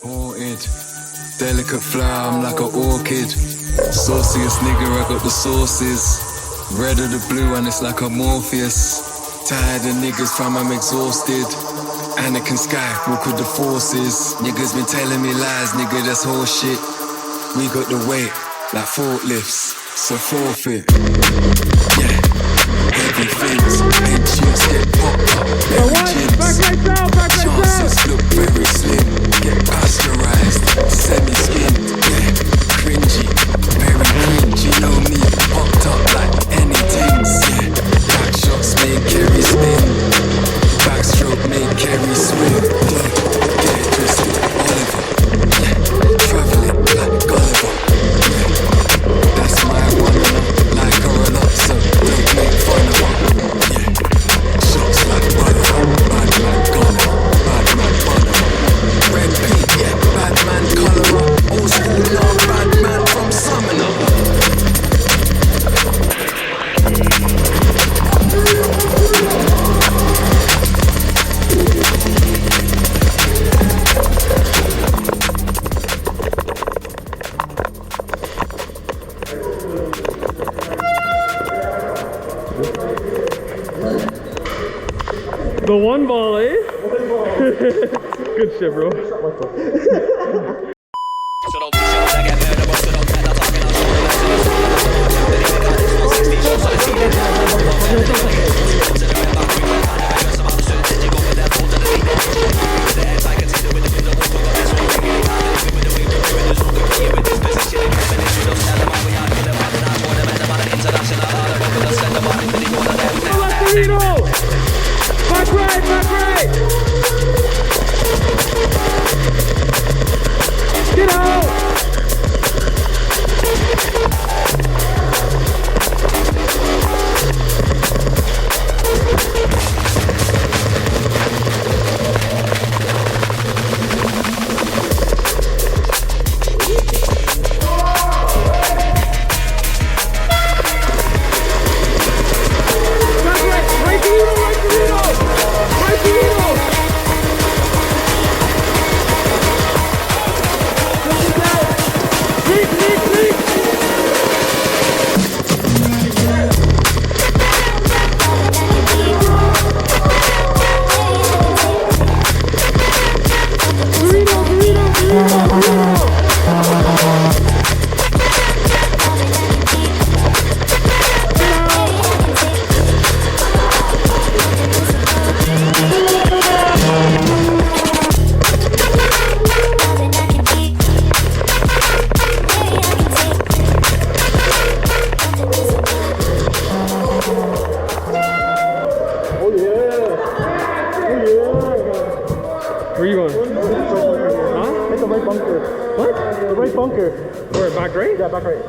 Haunted, delicate flower, I'm like an orchid. Sauciest nigga, I got the sauces. Red or the blue and it's like a Morpheus. Tired of niggas, fam, I'm exhausted. Anakin Sky, walk with the forces. Niggas been telling me lies, nigga, that's horseshit. We got the weight, like forklifts, so forfeit. Yeah, heavy things, head cheeks get popped up, very chins. Chances look very slim, get pasteurized, semi-skinned. Yeah, cringy, very cringe, you know me, popped up like anything. Yeah, back shots made Kerry spin, backstroke made Kerry swim. Yeah, get it twisted, Oliver. Yeah, traveling like Gulliver. Yeah, that's my one, like her a lot, so don't make fun of her. Yeah, shots like butter, bad man Gulliver, bad man butter. Red paint, yeah, bad man colour, old school love, bad man from Summoner. The one ball, eh? Good shit, bro. Back right, back right! Get out! Where you going? Huh? Hit the right bunker. What? The right bunker. Where, back right? Yeah, back right.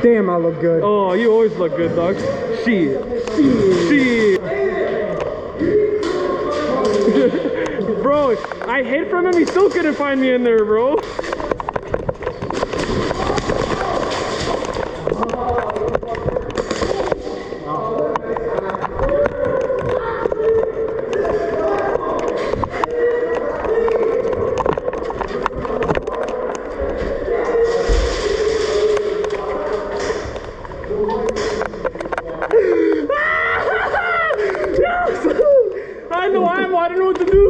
Damn, I look good. Oh, you always look good, dog. Shit. Bro, I hid from him, he still couldn't find me in there, bro. I don't know what to do.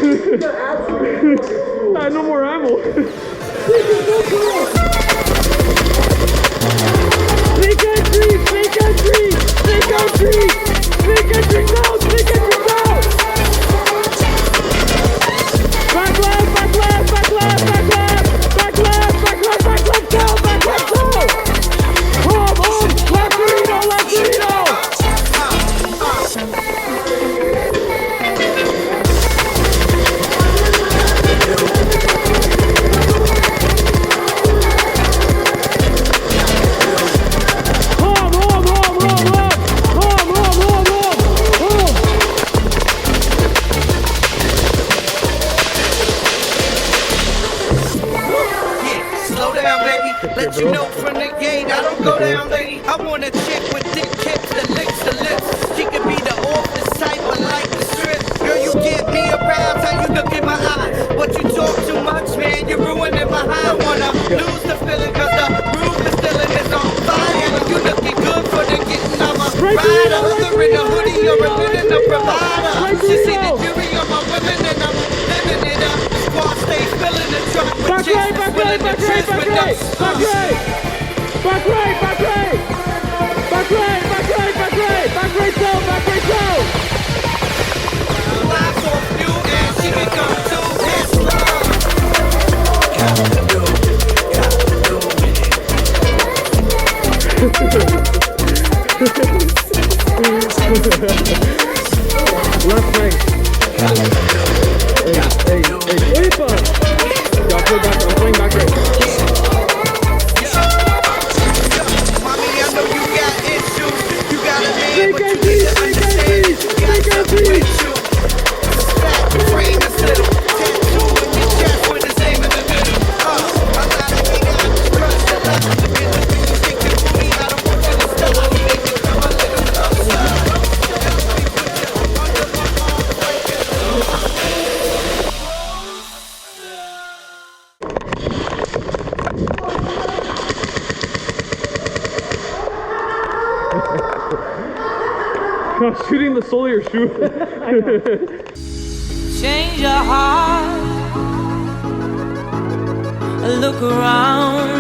I had no more ammo. Snake entry! Snake entry! Snake entry! Snake entry down! Snake entry down! Back left! Back left! Back left! Back left! Back left! Back left! Back left! Down! Back left! Down! Home! Home! Left Torino! Left Torino! Let you know from the gate, I don't go down, lady. I want a chick with thick hips that licks the lips. She could be the office type, but like the strip. Girl, you get me around, how you look in my eyes. But you talk too much, man, you're ruining my high. I wanna lose the feeling, cause the roof is still in its on fire. You looking good for the getting of a rider. Whether in a hoodie or a linen, a provider. She see the jury on my women and I'm living it up. Squad stay filling the truck with chicks that's willing to tryst with us. Back right! Back right! Back right! Back right! Back right! Back right! Back right down! Back right down! Life off you and she can come to this love. Gotta do Left leg. Hey, Weeper! Y'all pull back, I'm playing back right. Mommy, I know you got issues. You got a man, Snake but you entry! need to Snake understand. entry! You got Snake something entry! with you. Fat frame is little. Tattoo in your chest with his name in the middle. I'm not a nigga, I just crush the love. Look at the things you think you me, I don't want you to stop. I need to become a little closer. I was shooting the sole of your shoe. Change your heart. Look around.